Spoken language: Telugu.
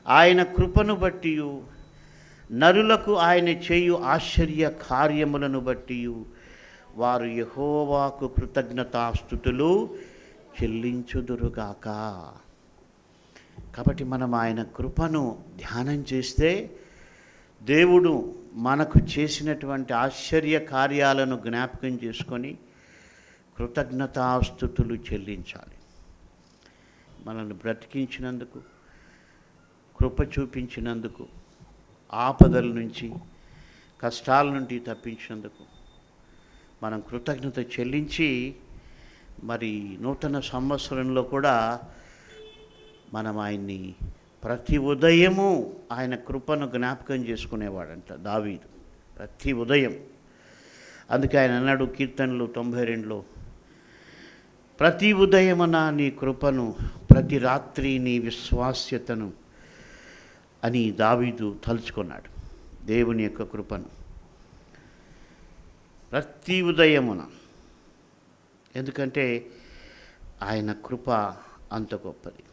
ఆయన కృపను బట్టి, నరులకు ఆయన చేయు ఆశ్చర్య కార్యములను బట్టి వారు యెహోవాకు కృతజ్ఞతాస్తుతులు చెల్లించుదురుగాక. కాబట్టి మనం ఆయన కృపను ధ్యానం చేస్తే దేవుడు మనకు చేసినటువంటి ఆశ్చర్య కార్యాలను జ్ఞాపకం చేసుకొని కృతజ్ఞతాస్తుతులు చెల్లించాలి. మనల్ని బ్రతికించినందుకు, కృప చూపించినందుకు, ఆపదల నుంచి, కష్టాల నుండి తప్పించినందుకు మనం కృతజ్ఞత చెల్లించి, మరి నూతన సంవత్సరంలో కూడా మనం ఆయన్ని ప్రతి ఉదయము ఆయన కృపను జ్ఞాపకం చేసుకునేవాడంట దావీదు, ప్రతి ఉదయం. అందుకే ఆయన అన్నాడు కీర్తనలు 92లో, ప్రతి ఉదయమున నీ కృపను, ప్రతి రాత్రి నీ విశ్వాస్యతను అని దావీదు తలుచుకున్నాడు. దేవుని యొక్క కృపను ప్రతి ఉదయమున, ఎందుకంటే ఆయన కృప అంత గొప్పది.